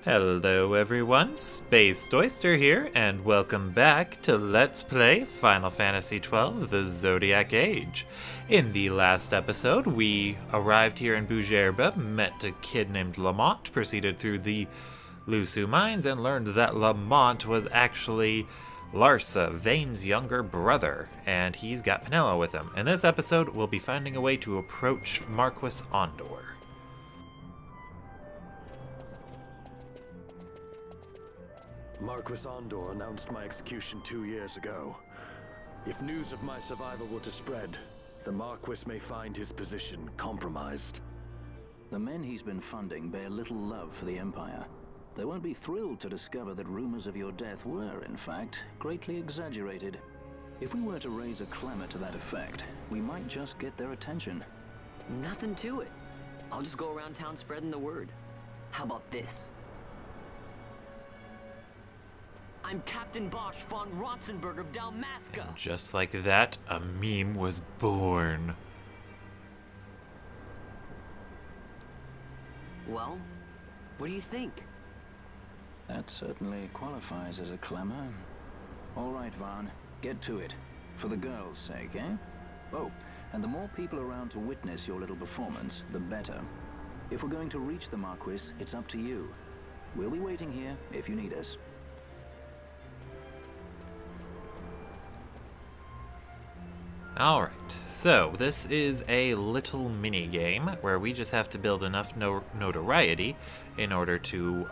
Hello everyone, Space Oyster here, and welcome back to Let's Play Final Fantasy XII The Zodiac Age. In the last episode, we arrived here in Bougerbe, met a kid named Lamont, proceeded through the Lusu mines, and learned that Lamont was actually Larsa, Vane's younger brother, and he's got Penelo with him. In this episode, we'll be finding a way to approach Marquis Ondore. Marquis Ondore announced my execution 2 years ago. If news of my survival were to spread, the Marquis may find his position compromised. The men he's been funding bear little love for the Empire. They won't be thrilled to discover that rumors of your death were, in fact, greatly exaggerated. If we were to raise a clamor to that effect, we might just get their attention. Nothing to it. I'll just go around town spreading the word. How about this? I'm Captain Bosch von Ronsenberg of Dalmasca. And just like that, a meme was born. Well, what do you think? That certainly qualifies as a clamor. All right, Von, get to it. For the girls' sake, eh? Oh, and the more people around to witness your little performance, the better. If we're going to reach the Marquis, it's up to you. We'll be waiting here if you need us. Alright, so this is a little mini game where we just have to build enough notoriety in order to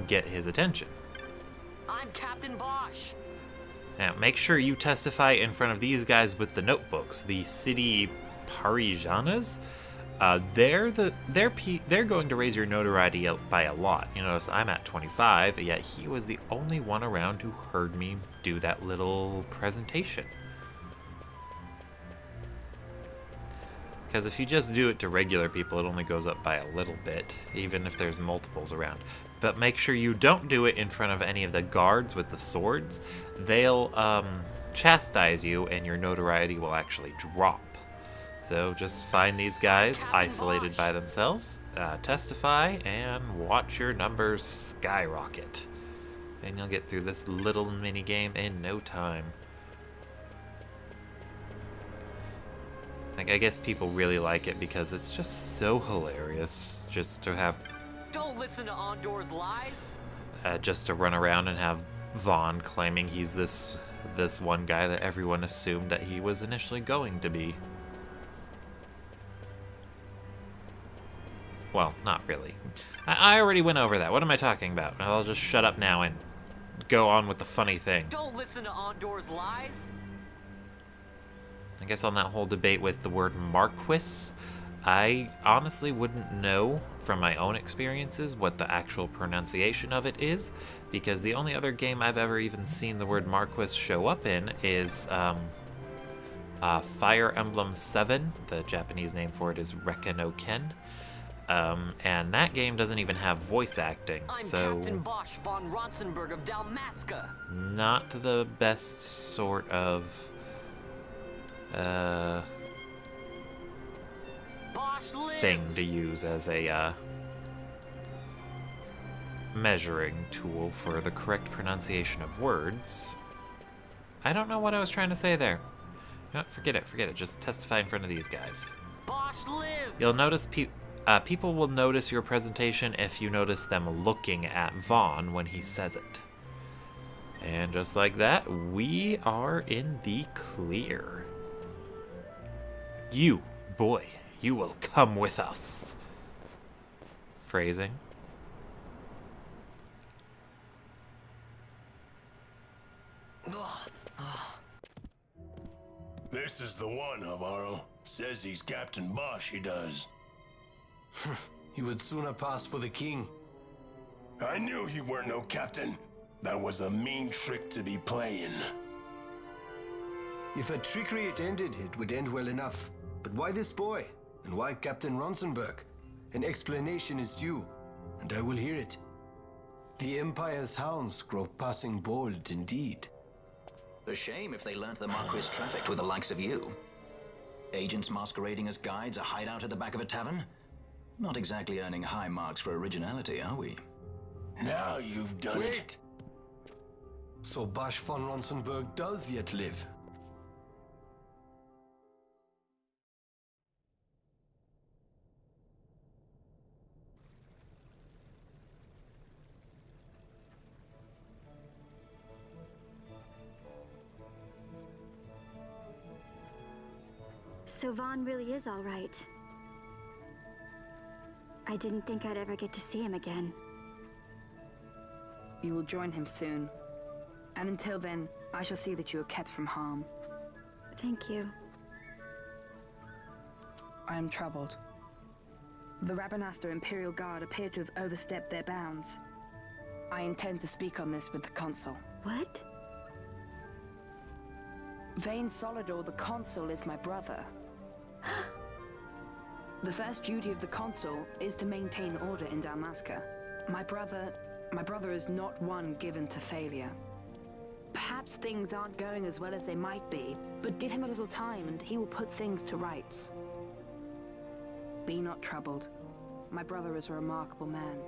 get his attention. I'm Captain Bosch. Now, make sure you testify in front of these guys with the notebooks, the city Parijanas. They're going to raise your notoriety by a lot. You notice I'm at 25, yet he was the only one around who heard me do that little presentation. Because if you just do it to regular people, it only goes up by a little bit, even if there's multiples around. But make sure you don't do it in front of any of the guards with the swords. They'll chastise you, and your notoriety will actually drop. So just find these guys isolated by themselves, testify, and watch your numbers skyrocket. And you'll get through this little mini game in no time. I guess people really like it because it's just so hilarious just to have... Don't listen to Ondore's lies! Just to run around and have Vaughn claiming he's this one guy that everyone assumed that he was initially going to be. Well, not really. I already went over that. What am I talking about? I'll just shut up now and go on with the funny thing. Don't listen to Ondore's lies! I guess on that whole debate with the word Marquis, I honestly wouldn't know from my own experiences what the actual pronunciation of it is, because the only other game I've ever even seen the word Marquis show up in is Fire Emblem 7. The Japanese name for it is Reka no Ken. And that game doesn't even have voice acting, so... I'm Captain Bosch von Ronsenberg of Dalmasca. Not the best sort of... thing to use as a measuring tool for the correct pronunciation of words. I don't know what I was trying to say there. No, forget it. Just testify in front of these guys. Bosch lives! You'll notice people will notice your presentation if you notice them looking at Vaughn when he says it. And just like that, we are in the clear. You, boy, you will come with us. Phrasing. This is the one, Amaro. Says he's Captain Bosch, he does. You would sooner pass for the king. I knew you weren't no captain. That was a mean trick to be playing. If a trickery it ended, it would end well enough. But why this boy? And why Captain Ronsenberg? An explanation is due, and I will hear it. The Empire's hounds grow passing bold indeed. A shame if they learnt the Marquis trafficked with the likes of you. Agents masquerading as guides, a hideout at the back of a tavern? Not exactly earning high marks for originality, are we? Now you've done it. Wait! So Basch von Ronsenberg does yet live. So Vaughn really is all right. I didn't think I'd ever get to see him again. You will join him soon. And until then, I shall see that you are kept from harm. Thank you. I am troubled. The Rabanastre Imperial Guard appear to have overstepped their bounds. I intend to speak on this with the Consul. What? Vane Solidor, the Consul, is my brother. The first duty of the Consul is to maintain order in Dalmasca. My brother is not one given to failure. Perhaps things aren't going as well as they might be, but give him a little time and he will put things to rights. Be not troubled. My brother is a remarkable man.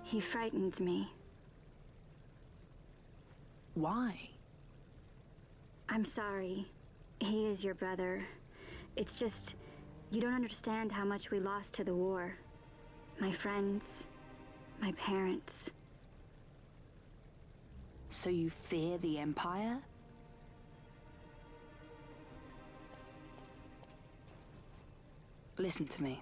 He frightens me. Why? I'm sorry. He is your brother. It's just, you don't understand how much we lost to the war. My friends, my parents. So you fear the Empire? Listen to me.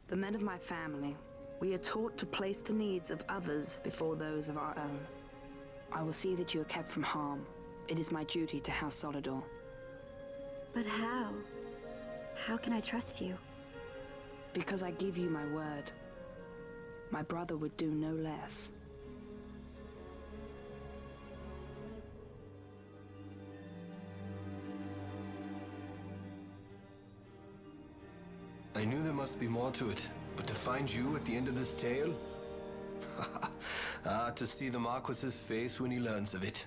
The men of my family, we are taught to place the needs of others before those of our own. I will see that you are kept from harm. It is my duty to House Solidor. But how? How can I trust you? Because I give you my word. My brother would do no less. I knew there must be more to it, but to find you at the end of this tale? To see the Marquis's face when he learns of it.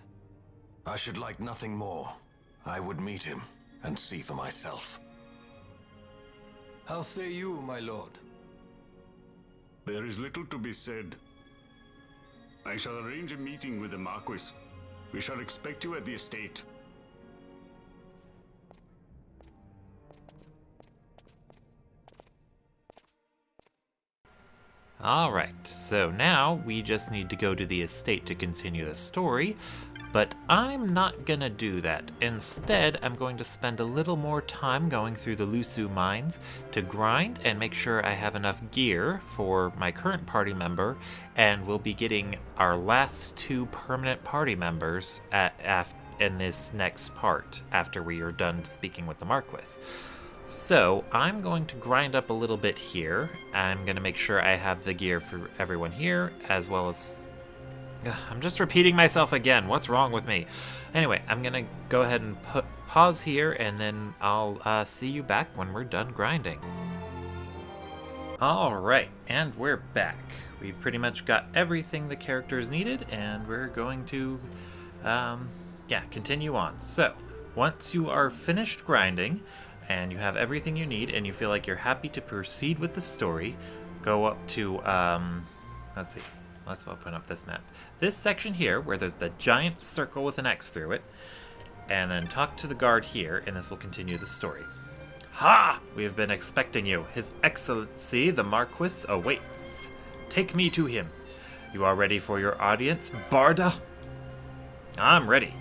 I should like nothing more. I would meet him and see for myself. How say you, my lord? There is little to be said. I shall arrange a meeting with the Marquis. We shall expect you at the estate. Alright, so now we just need to go to the estate to continue the story, but I'm not gonna do that. Instead, I'm going to spend a little more time going through the Lusu mines to grind and make sure I have enough gear for my current party member, and we'll be getting our last 2 permanent party members in this next part after we are done speaking with the Marquis. So I'm going to grind up a little bit here. I'm going to make sure I have the gear for everyone here, as well as... I'm just repeating myself again. What's wrong with me? Anyway, I'm going to go ahead and pause here, and then I'll see you back when we're done grinding. Alright, and we're back. We've pretty much got everything the characters needed, and we're going to, continue on. So, once you are finished grinding, and you have everything you need, and you feel like you're happy to proceed with the story, go up to, let's see, let's open up this map. This section here, where there's the giant circle with an X through it, and then talk to the guard here, and this will continue the story. Ha! We have been expecting you. His Excellency, the Marquis, awaits. Take me to him. You are ready for your audience, Barda? I'm ready.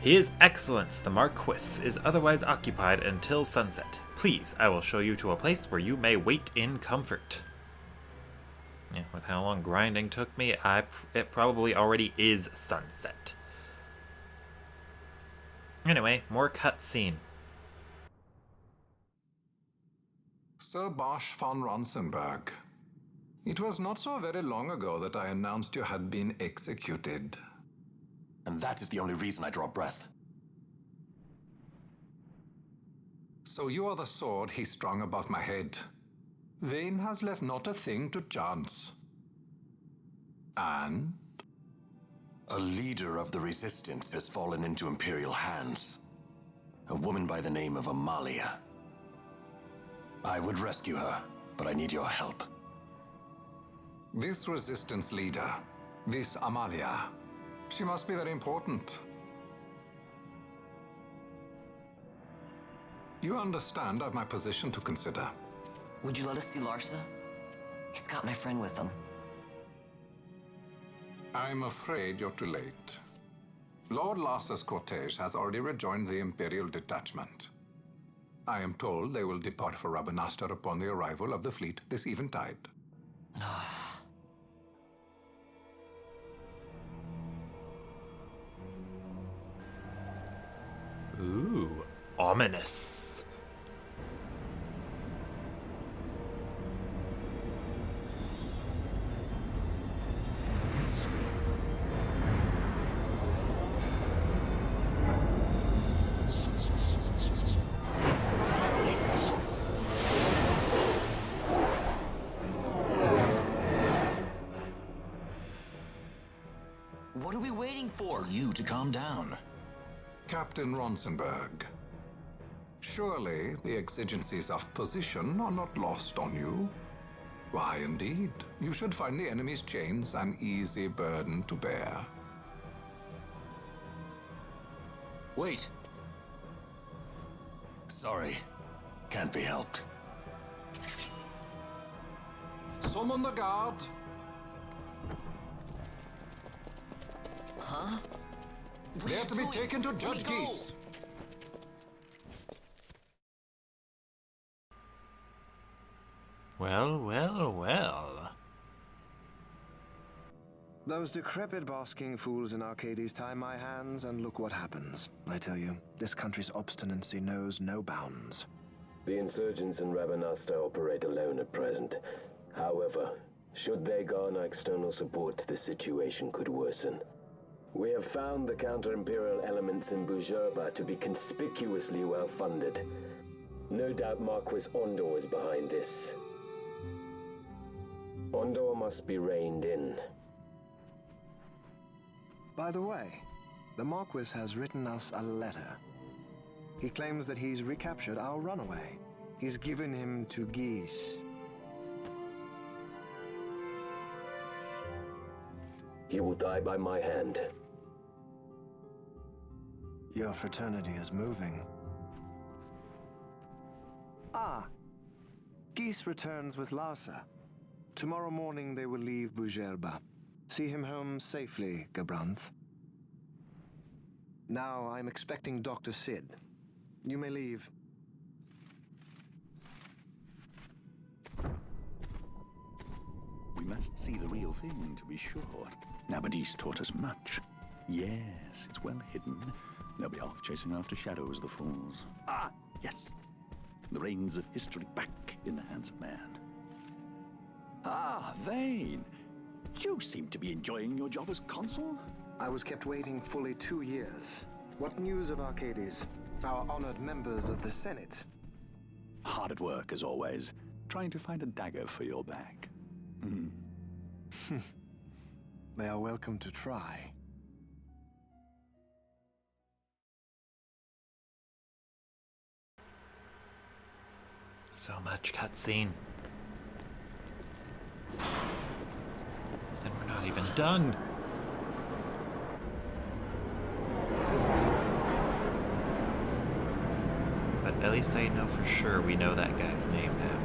His Excellence, the Marquis, is otherwise occupied until sunset. Please, I will show you to a place where you may wait in comfort. Yeah, with how long grinding took me, it probably already is sunset. Anyway, more cutscene. Sir Basch von Ronsenberg. It was not so very long ago that I announced you had been executed. And that is the only reason I draw breath. So you are the sword he strung above my head. Vane has left not a thing to chance. And? A leader of the resistance has fallen into Imperial hands. A woman by the name of Amalia. I would rescue her, but I need your help. This resistance leader, this Amalia, she must be very important. You understand I've my position to consider. Would you let us see Larsa? He's got my friend with him. I'm afraid you're too late. Lord Larsa's cortege has already rejoined the Imperial detachment. I am told they will depart for Rabanastre upon the arrival of the fleet this eventide. Ooh, ominous. What are we waiting for? You to calm down. Captain Ronsenberg, surely the exigencies of position are not lost on you. Why, indeed, you should find the enemy's chains an easy burden to bear. Wait. Sorry. Can't be helped. Summon the guard. Huh? They are to be taken to Judge Geese. Well, well, well. Those decrepit basking fools in Arcades tie my hands, and look what happens. I tell you, this country's obstinacy knows no bounds. The insurgents in Rabanastre operate alone at present. However, should they garner external support, the situation could worsen. We have found the counter-imperial elements in Bujerba to be conspicuously well-funded. No doubt Marquis Ondore is behind this. Ondore must be reined in. By the way, the Marquis has written us a letter. He claims that he's recaptured our runaway. He's given him to Geese. He will die by my hand. Your fraternity is moving. Ah! Geese returns with Larsa. Tomorrow morning they will leave Bujerba. See him home safely, Gabranth. Now I'm expecting Dr. Sid. You may leave. We must see the real thing, to be sure. Nabadis taught us much. Yes, it's well hidden. They'll be off chasing after shadows, the fools. Ah, yes. The reins of history back in the hands of man. Ah, Vane. You seem to be enjoying your job as consul? I was kept waiting fully 2 years. What news of Arcades? Our honored members of the Senate? Hard at work, as always, trying to find a dagger for your back. They are welcome to try. So much cutscene. And we're not even done. But at least I know for sure we know that guy's name now.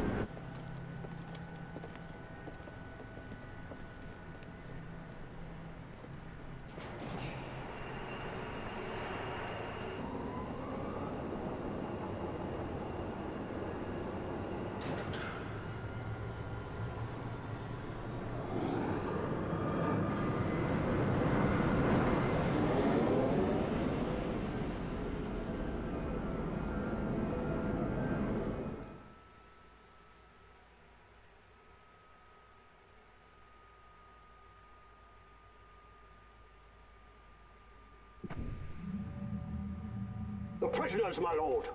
The prisoners, my lord.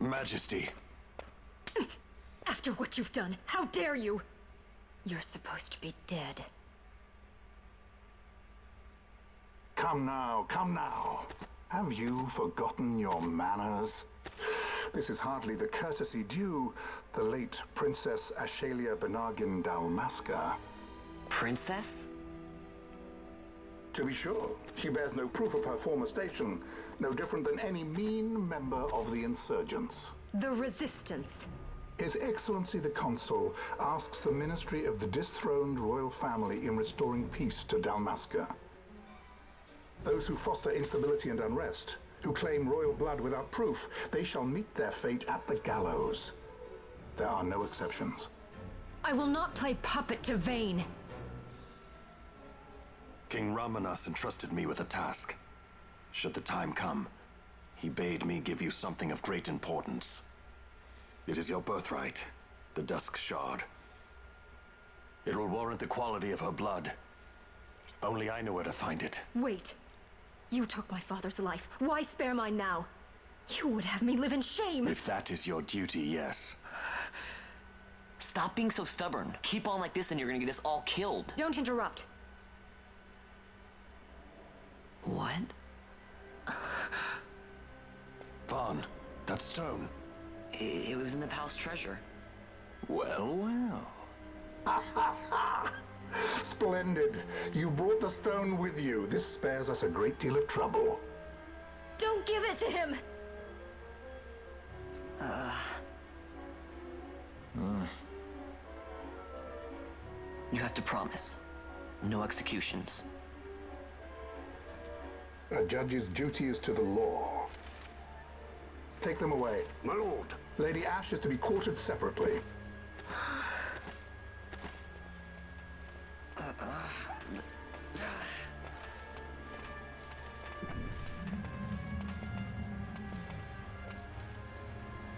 Majesty. After what you've done, how dare you? You're supposed to be dead. Come now, come now. Have you forgotten your manners? This is hardly the courtesy due the late Princess Ashalia Benargin Dalmasca. Princess? To be sure, she bears no proof of her former station, no different than any mean member of the insurgents. The Resistance. His Excellency the Consul asks the ministry of the dethroned royal family in restoring peace to Dalmasca. Those who foster instability and unrest, who claim royal blood without proof, they shall meet their fate at the gallows. There are no exceptions. I will not play puppet to Vayne. King Ramanas entrusted me with a task. Should the time come, he bade me give you something of great importance. It is your birthright, the Dusk Shard. It will warrant the quality of her blood. Only I know where to find it. Wait. You took my father's life. Why spare mine now? You would have me live in shame. If that is your duty, yes. Stop being so stubborn. Keep on like this and you're gonna get us all killed. Don't interrupt. What? Vaughn, that stone. It was in the palace treasure. Well, well. Splendid. You brought the stone with you. This spares us a great deal of trouble. Don't give it to him! You have to promise. No executions. A judge's duty is to the law. Take them away. My lord. Lady Ash is to be quartered separately.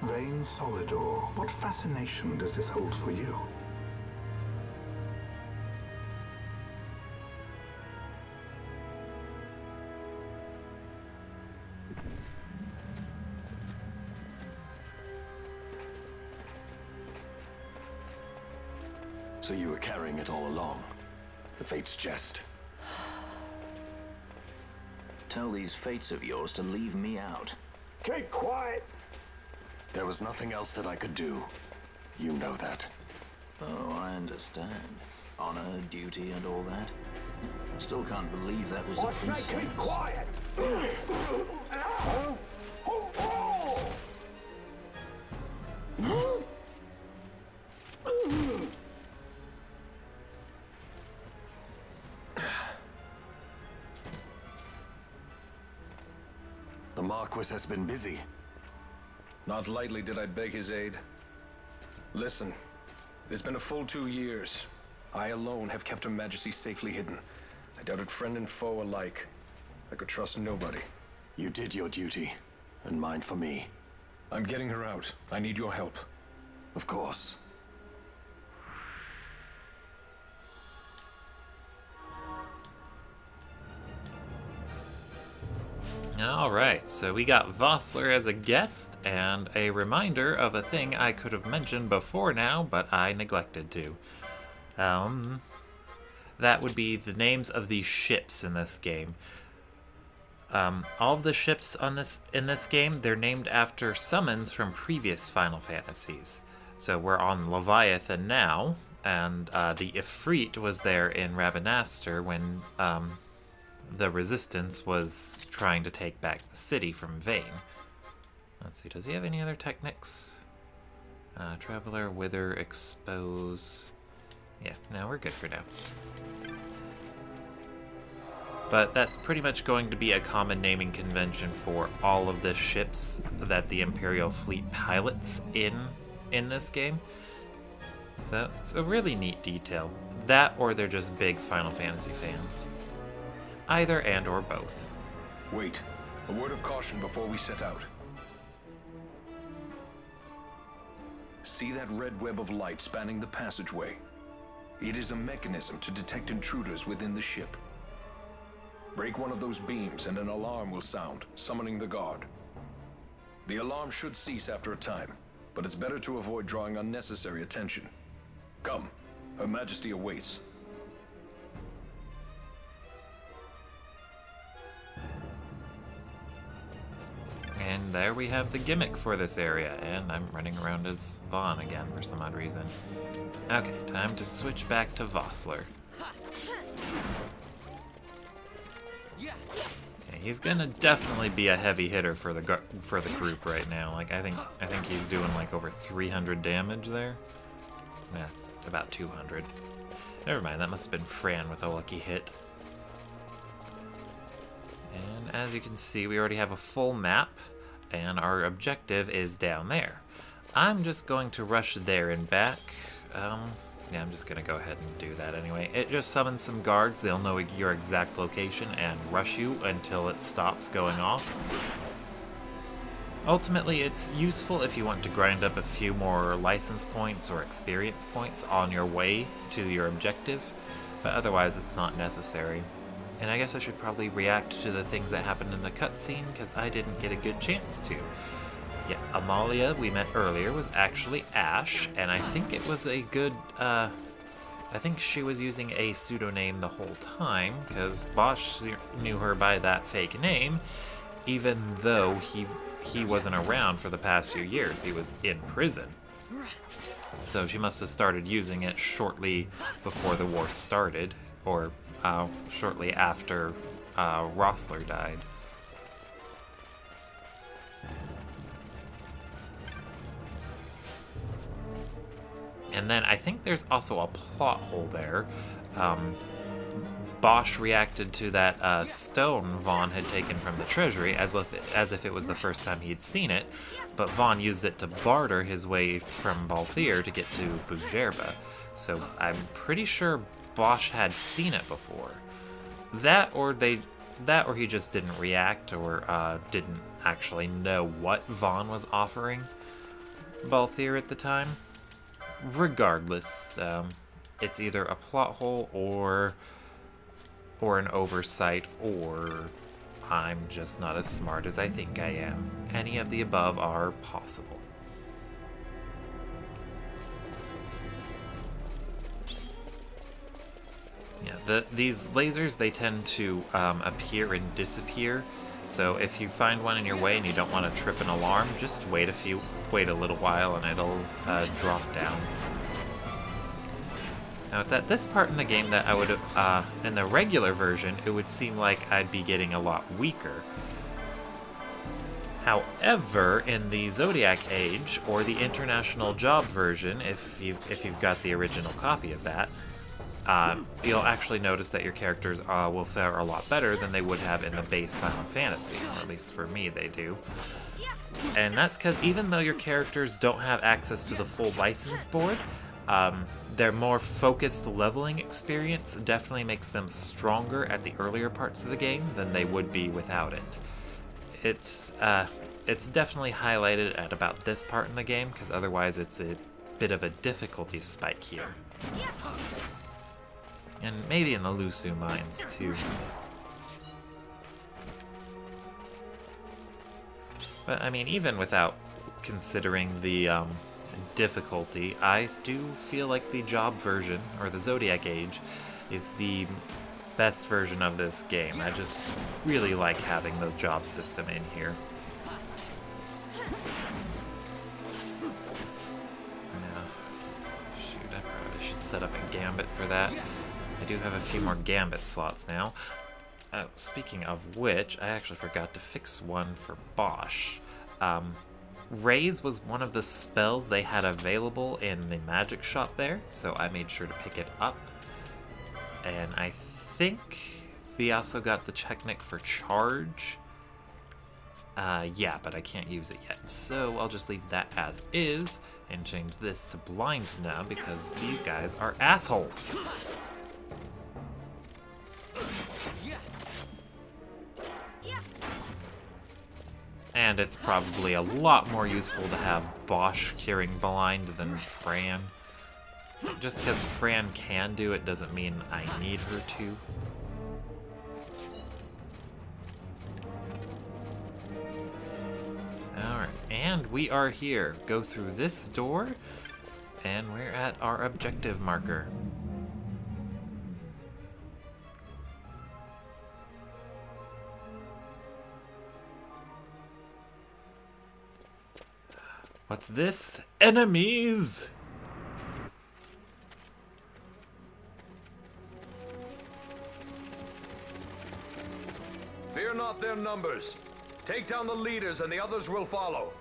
Vayne Solidor, what fascination does this hold for you? So you were carrying it all along. The Fate's jest. Tell these fates of yours to leave me out. Keep quiet! There was nothing else that I could do. You know that. Oh, I understand. Honor, duty, and all that. I still can't believe that was a I say princess. keep quiet! The Marquis has been busy. Not lightly did I beg his aid. Listen, it's been a full 2 years. I alone have kept Her Majesty safely hidden. I doubted friend and foe alike. I could trust nobody. You did your duty, and mine for me. I'm getting her out. I need your help. Of course. Alright, so we got Vossler as a guest, and a reminder of a thing I could have mentioned before now, but I neglected to. That would be the names of the ships in this game. All of the ships in this game, they're named after summons from previous Final Fantasies. So we're on Leviathan now, and the Ifrit was there in Rabanastre when the Resistance was trying to take back the city from Vayne. Let's see, does he have any other techniques? Traveler, Wither, Expose. Yeah, no, we're good for now. But that's pretty much going to be a common naming convention for all of the ships that the Imperial fleet pilots in this game. So it's a really neat detail. That, or they're just big Final Fantasy fans. Either and or both. Wait, a word of caution before we set out. See that red web of light spanning the passageway? It is a mechanism to detect intruders within the ship. Break one of those beams and an alarm will sound, summoning the guard. The alarm should cease after a time, but it's better to avoid drawing unnecessary attention. Come, Her Majesty awaits. And there we have the gimmick for this area, and I'm running around as Vaughn again for some odd reason. Okay, time to switch back to Vossler. Yeah, he's gonna definitely be a heavy hitter for the group right now. Like I think he's doing like over 300 damage there. Yeah, about 200. Never mind, that must have been Fran with a lucky hit. And as you can see, we already have a full map, and our objective is down there. I'm just going to rush there and back. Yeah, I'm just going to go ahead and do that anyway. It just summons some guards. They'll know your exact location and rush you until it stops going off. Ultimately, it's useful if you want to grind up a few more license points or experience points on your way to your objective, but otherwise it's not necessary. And I guess I should probably react to the things that happened in the cutscene, because I didn't get a good chance to. Yeah, Amalia, we met earlier, was actually Ash, and I think it was a good, I think she was using a pseudonym the whole time, because Bosch knew her by that fake name, even though he wasn't around for the past few years. He was in prison. So she must have started using it shortly before the war started, or shortly after Rossler died. And then I think there's also a plot hole there. Bosch reacted to that stone Vaughn had taken from the treasury as if it was the first time he'd seen it, but Vaughn used it to barter his way from Balthier to get to Bujerba. So I'm pretty sure Bosch had seen it before. That or he just didn't react, or didn't actually know what Vaughn was offering Balthier at the time. Regardless, it's either a plot hole or an oversight, or I'm just not as smart as I think I am. Any of the above are possible. Yeah, these lasers, they tend to appear and disappear. So if you find one in your way and you don't want to trip an alarm, just wait a little while and it'll drop down. Now it's at this part in the game that I would, in the regular version, it would seem like I'd be getting a lot weaker. However, in the Zodiac Age, or the International Job version, if you've got the original copy of that, you'll actually notice that your characters will fare a lot better than they would have in the base Final Fantasy, or at least for me they do. And that's because even though your characters don't have access to the full license board, their more focused leveling experience definitely makes them stronger at the earlier parts of the game than they would be without it. It's definitely highlighted at about this part in the game, because otherwise it's a bit of a difficulty spike here. And maybe in the Lusu mines too. But I mean, even without considering the difficulty, I do feel like the job version, or the Zodiac Age, is the best version of this game. I just really like having the job system in here. Shoot, I probably should set up a gambit for that. I do have a few more gambit slots now. Speaking of which, I actually forgot to fix one for Bosch. Raise was one of the spells they had available in the magic shop there, so I made sure to pick it up. And I think they also got the technic for charge. Yeah, but I can't use it yet, so I'll just leave that as is and change this to blind now, because these guys are assholes. And it's probably a lot more useful to have Bosch curing blind than Fran. Just because Fran can do it doesn't mean I need her to. Alright, and we are here. Go through this door, and we're at our objective marker. What's this? Enemies! Fear not their numbers. Take down the leaders and the others will follow.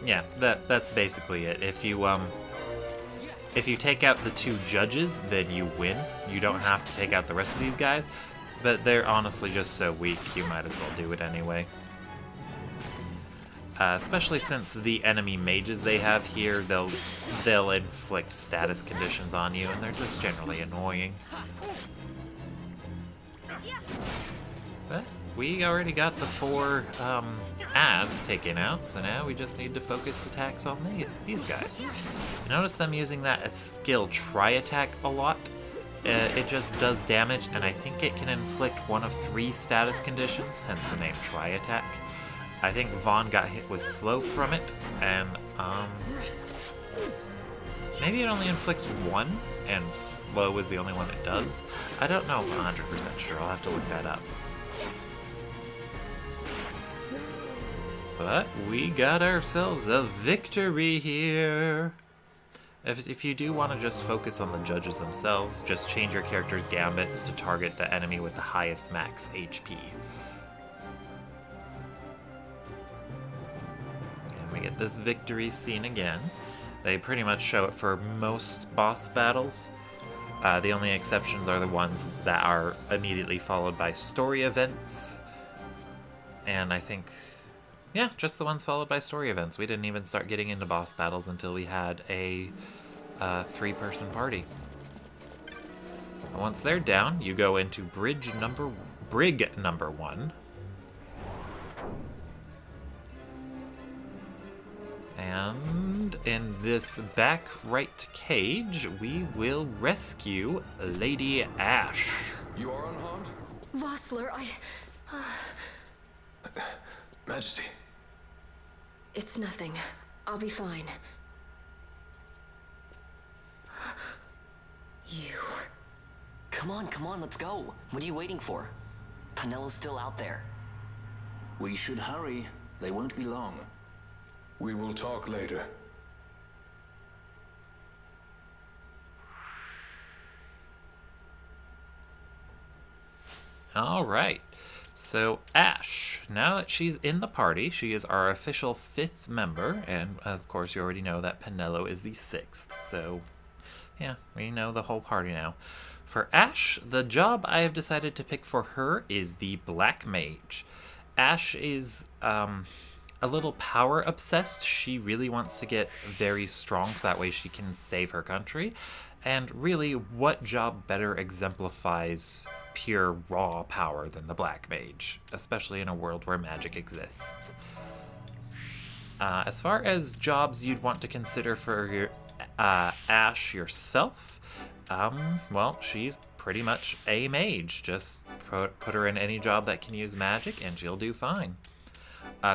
Yeah, that's basically it. If you take out the 2 judges, then you win. You don't have to take out the rest of these guys, but they're honestly just so weak, you might as well do it anyway. Especially since the enemy mages they have here, they'll inflict status conditions on you, and they're just generally annoying. But we already got the 4 ads taken out, so now we just need to focus attacks on these guys. Notice them using that skill Tri-Attack a lot. It just does damage, and I think it can inflict one of 3 status conditions, hence the name Tri-Attack. I think Vaughn got hit with slow from it, and maybe it only inflicts 1, and slow is the only one it does. I don't know if I'm 100% sure, I'll have to look that up. But we got ourselves a victory here. If you do want to just focus on the judges themselves, just change your character's gambits to target the enemy with the highest max HP. And we get this victory scene again. They pretty much show it for most boss battles. The only exceptions are the ones that are immediately followed by story events. And I think, yeah, just the ones followed by story events. We didn't even start getting into boss battles until we had a 3-person party. And once they're down, you go into brig number 1. And in this back right cage, we will rescue Lady Ash. You are unharmed? Vossler, Majesty. It's nothing. I'll be fine. You. Come on, let's go. What are you waiting for? Penelo's still out there. We should hurry. They won't be long. We will talk later. All right. So Ash, now that she's in the party, she is our official 5th member, and of course you already know that Penelo is the 6th, so yeah, we know the whole party now. For Ash, the job I have decided to pick for her is the Black Mage. Ash is a little power obsessed. She really wants to get very strong so that way she can save her country. And really, what job better exemplifies pure raw power than the Black Mage, especially in a world where magic exists? As far as jobs you'd want to consider for your Ash yourself, well, she's pretty much a mage. Just put her in any job that can use magic and she'll do fine.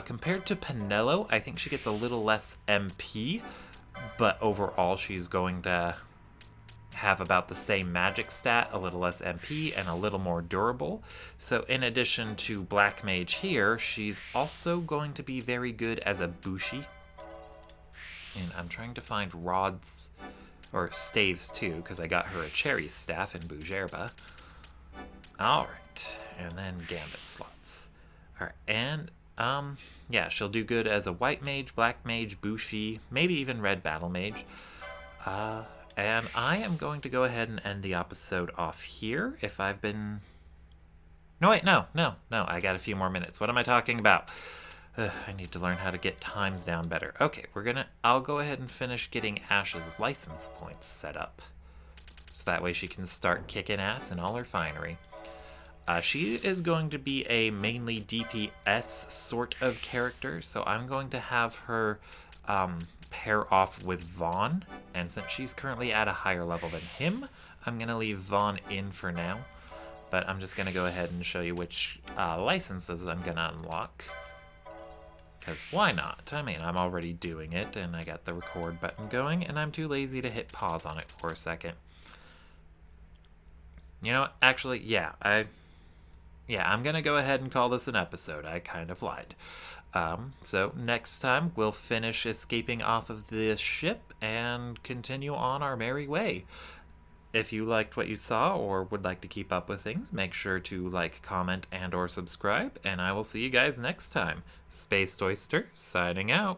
Compared to Penelo, I think she gets a little less MP, but overall she's going to have about the same magic stat, a little less MP, and a little more durable. So in addition to Black Mage here, she's also going to be very good as a Bushi. And I'm trying to find rods, or staves too, because I got her a cherry staff in Bujerba. Alright, and then gambit slots. Alright, and yeah, she'll do good as a white mage, black mage, Bushi, maybe even red battle mage. And I am going to go ahead and end the episode off here. If I've been... No, wait, no, I got a few more minutes. What am I talking about? I need to learn how to get times down better. Okay, I'll go ahead and finish getting Ash's license points set up. So that way she can start kicking ass in all her finery. She is going to be a mainly DPS sort of character, so I'm going to have her pair off with Vaughn, and since she's currently at a higher level than him, I'm going to leave Vaughn in for now, but I'm just going to go ahead and show you which licenses I'm going to unlock, because why not? I mean, I'm already doing it, and I got the record button going, and I'm too lazy to hit pause on it for a second. You know what? Actually, yeah, Yeah, I'm going to go ahead and call this an episode. I kind of lied. So next time, we'll finish escaping off of this ship and continue on our merry way. If you liked what you saw or would like to keep up with things, make sure to like, comment, and or subscribe, and I will see you guys next time. Spaced Oyster, signing out.